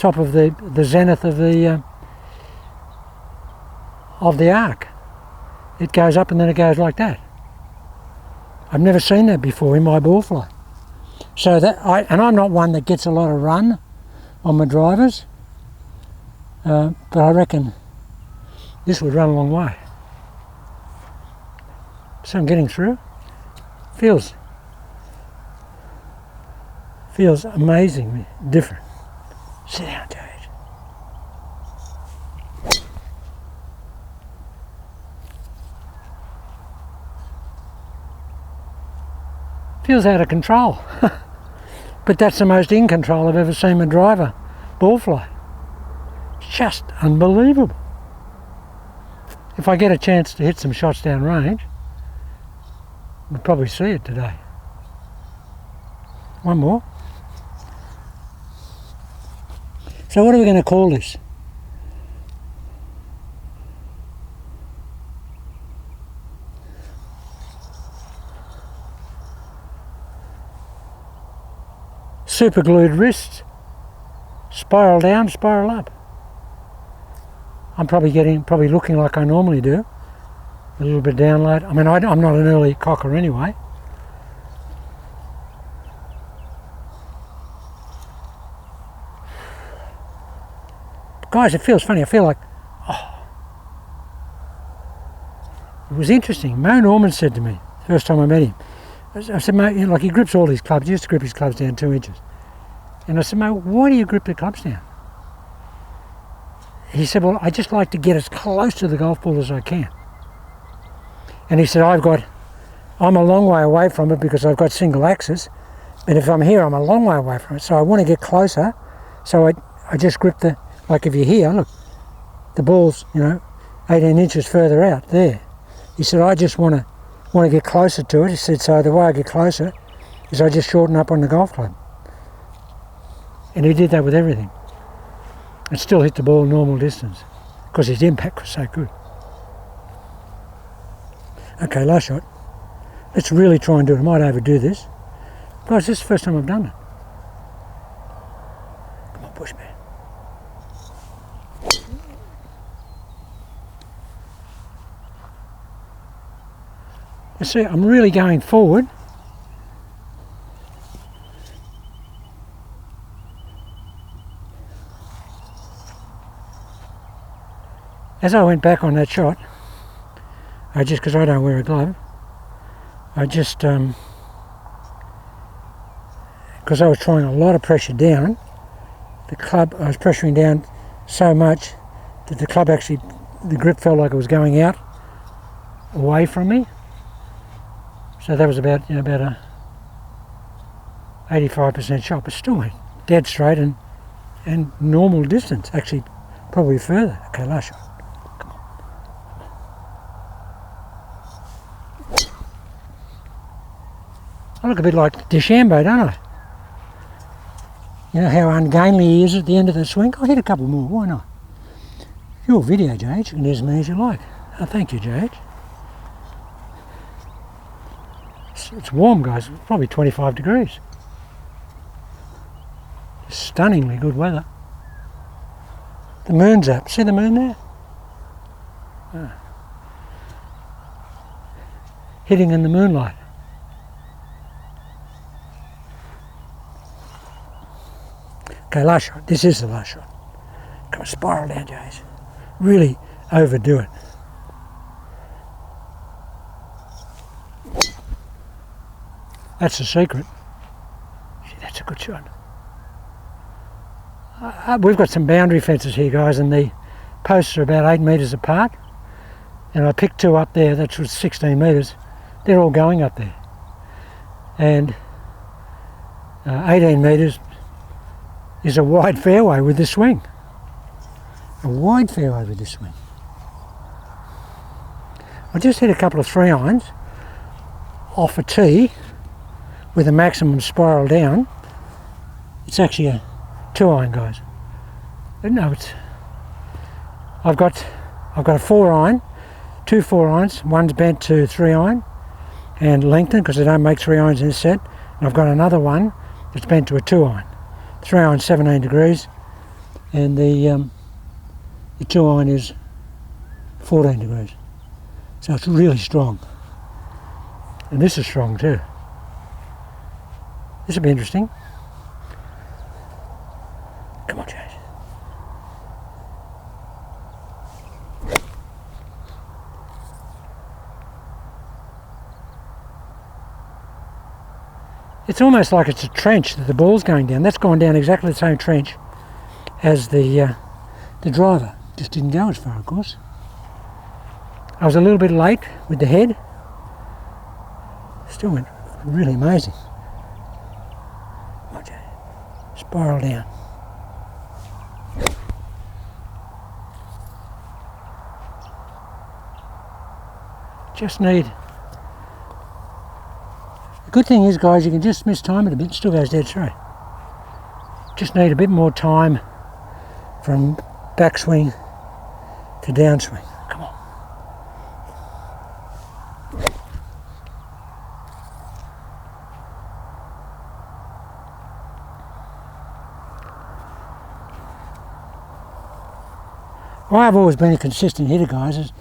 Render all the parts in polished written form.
top of the zenith of the arc. It goes up and then it goes like that. I've never seen that before in my ball fly. So and I'm not one that gets a lot of run on my drivers, but I reckon this would run a long way. So I'm getting through. Feels amazingly different. Sit down, Jade. Feels out of control. But that's the most in control I've ever seen my driver ball fly. Just unbelievable. If I get a chance to hit some shots down range, we'll probably see it today. One more. So what are we going to call this? Super glued wrists, spiral down, spiral up. I'm probably looking like I normally do, a little bit download. I mean, I'm not an early cocker anyway. But guys, it feels funny. I feel like, it was interesting. Mo Norman said to me, first time I met him, I said, mate, you know, like he grips all his clubs. He used to grip his clubs down 2 inches. And I said, mate, why do you grip the clubs down? He said, well, I just like to get as close to the golf ball as I can. And he said, I'm a long way away from it because I've got single axis. But if I'm here, I'm a long way away from it. So I want to get closer. So I just grip like if you're here, look, the ball's, 18 inches further out there. He said, I just want to get closer to it. He said, so the way I get closer is I just shorten up on the golf club. And he did that with everything. And still hit the ball normal distance because his impact was so good. Okay, last shot. Let's really try and do it. I might overdo this. Guys, this is the first time I've done it. Come on, push, man. You see, I'm really going forward. As I went back on that shot, because I don't wear a glove, because I was trying a lot of pressure down, the club, I was pressuring down so much that the club the grip felt like it was going out away from me. So that was about a 85% shot, but still went dead straight and normal distance, actually probably further. Okay, last shot. I look a bit like DeChambeau, don't I? You know how ungainly he is at the end of the swing? I'll hit a couple more, why not? Your video, Jade, you can do as many as you like. Oh, thank you, Jade. It's warm, guys, it's probably 25 degrees. Stunningly good weather. The moon's up, see the moon there? Oh. Hitting in the moonlight. Okay, last shot. This is the last shot. Come on, spiral down, Jace. Really overdo it. That's the secret. See, that's a good shot. We've got some boundary fences here, guys, and the posts are about 8 metres apart. And I picked 2 up there, that was 16 metres. They're all going up there. And 18 metres is a wide fairway with this swing. A wide fairway with this swing. I just hit a couple of 3-irons off a tee with a maximum spiral down. It's actually a 2-iron, guys. No, I've got a 4-iron, 2 4-irons, one's bent to 3-iron and lengthened because they don't make 3-irons in this set. And I've got another one that's bent to a 2-iron. 3-iron 17 degrees, and the 2 iron is 14 degrees. So it's really strong. And this is strong too. This will be interesting. Come on, James. It's almost like it's a trench that the ball's going down. That's gone down exactly the same trench as the driver. Just didn't go as far, of course. I was a little bit late with the head. Still went really amazing. Watch it. Spiral down. Just need... The good thing is, guys, you can just mistime it a bit and still goes dead straight. Just need a bit more time from backswing to downswing. Come on. Well, I've always been a consistent hitter, guys.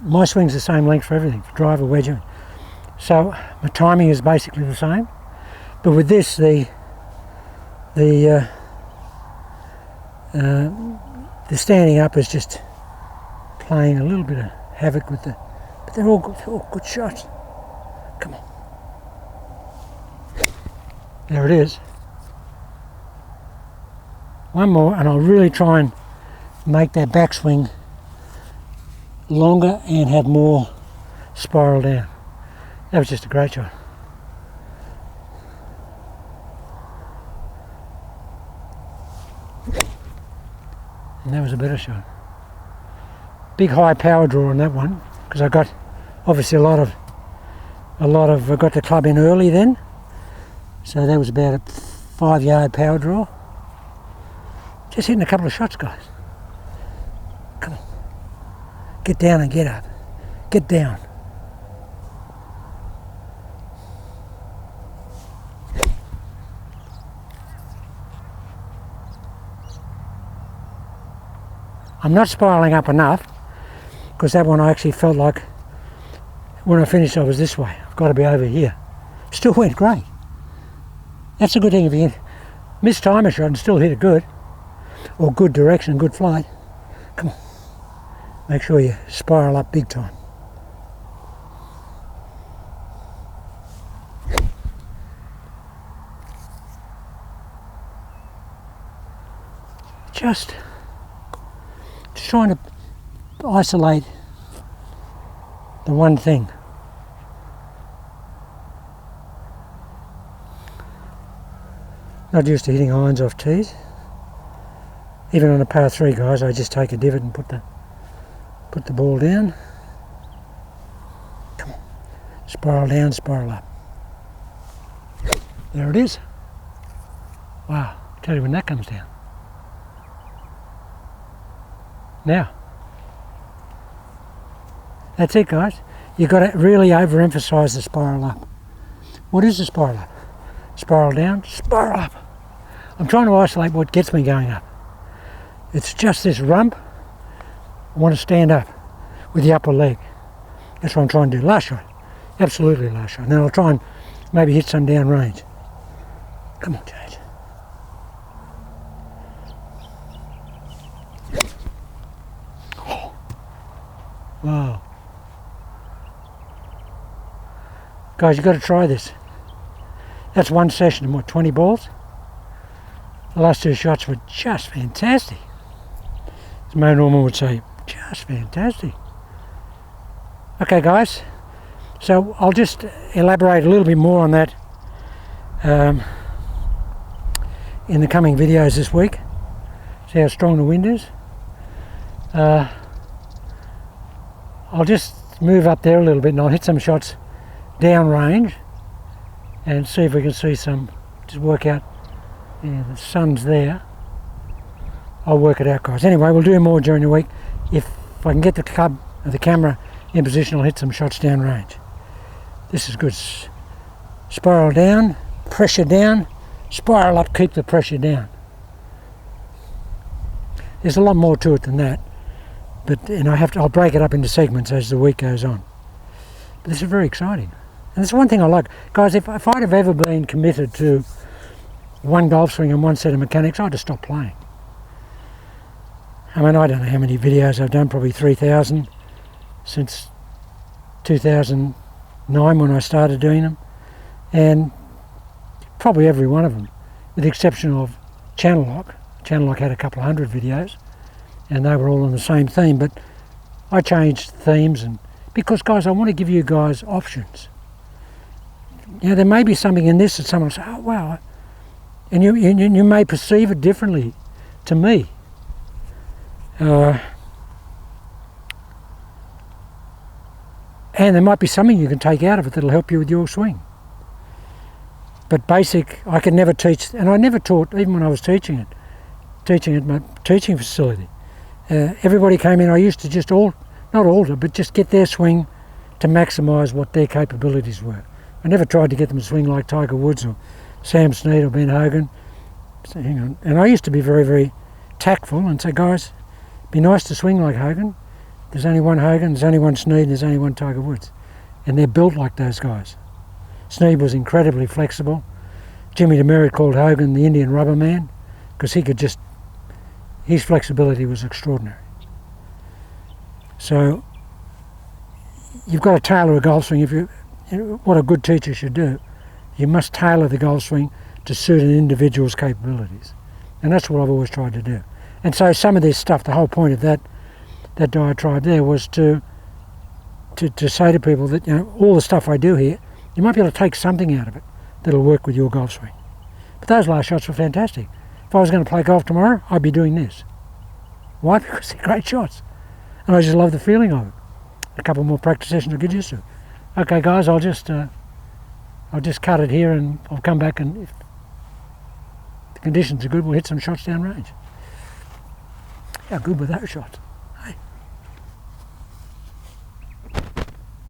My swing's the same length for everything, for driver, wedge. So my timing is basically the same. But with this, the standing up is just playing a little bit of havoc with the... But they're all good shots. Come on. There it is. One more, and I'll really try and make that backswing longer and have more spiral down. That was just a great shot. And that was a better shot. Big high power draw on that one, because I got obviously I got the club in early then, so that was about a 5-yard power draw. Just hitting a couple of shots, guys. Come on. Get down and get up. Get down. I'm not spiralling up enough, because that one I actually felt like when I finished I was this way. I've got to be over here. Still went great. That's a good thing if you miss time a shot and still hit it good, or good direction, good flight. Come on. Make sure you spiral up big time. Just trying to isolate the one thing. Not used to hitting irons off tees. Even on a par 3, guys, I just take a divot and put the ball down. Come on. Spiral down, spiral up. There it is. Wow, tell you when that comes down. Now, that's it, guys. You've got to really overemphasize the spiral up. What is the spiral up? Spiral down, spiral up. I'm trying to isolate what gets me going up. It's just this rump. I want to stand up with the upper leg. That's what I'm trying to do. Last shot. Absolutely last shot. And then I'll try and maybe hit some down range. Come on, James. Wow. Guys, you've got to try this. That's one session of what, 20 balls? The last 2 shots were just fantastic. As Mo Norman would say, just fantastic. Okay, guys. So I'll just elaborate a little bit more on that in the coming videos this week. See how strong the wind is. I'll just move up there a little bit and I'll hit some shots down range and see if we can see some, just work out, yeah, the sun's there. I'll work it out, guys. Anyway, we'll do more during the week. If I can get the club or the camera in position, I'll hit some shots down range. This is good. Spiral down, pressure down, spiral up, keep the pressure down. There's a lot more to it than that, but I'll break it up into segments as the week goes on. But this is very exciting, and it's one thing I like, guys. If I'd have ever been committed to one golf swing and one set of mechanics, I'd have stopped playing. I mean, I don't know how many videos I've done, probably 3,000 since 2009 when I started doing them, and probably every one of them, with the exception of Channel Lock. Channel Lock had a couple of hundred videos, and they were all on the same theme, but I changed themes, and because, guys, I want to give you guys options. You know, there may be something in this that someone will say, oh, wow, and you may perceive it differently to me. And there might be something you can take out of it that'll help you with your swing. But basic, I could never teach, and I never taught, even when I was teaching at my teaching facility. Everybody came in, I used to just not alter, but just get their swing to maximise what their capabilities were. I never tried to get them to swing like Tiger Woods or Sam Snead or Ben Hogan. So, hang on. And I used to be very, very tactful and say, guys, be nice to swing like Hogan. There's only one Hogan, there's only one Snead, there's only one Tiger Woods. And they're built like those guys. Snead was incredibly flexible. Jimmy DeMeritt called Hogan the Indian rubber man because his flexibility was extraordinary. So you've got to tailor a golf swing. What a good teacher should do, you must tailor the golf swing to suit an individual's capabilities. And that's what I've always tried to do. And so some of this stuff, the whole point of that diatribe there was to say to people that, you know, all the stuff I do here, you might be able to take something out of it that'll work with your golf swing. But those last shots were fantastic. If I was going to play golf tomorrow, I'd be doing this. Why? Because they're great shots. And I just love the feeling of it. A couple more practice sessions will get used to it. Okay, guys, I'll just cut it here, and I'll come back, and if the conditions are good, we'll hit some shots down range. How good were those shots?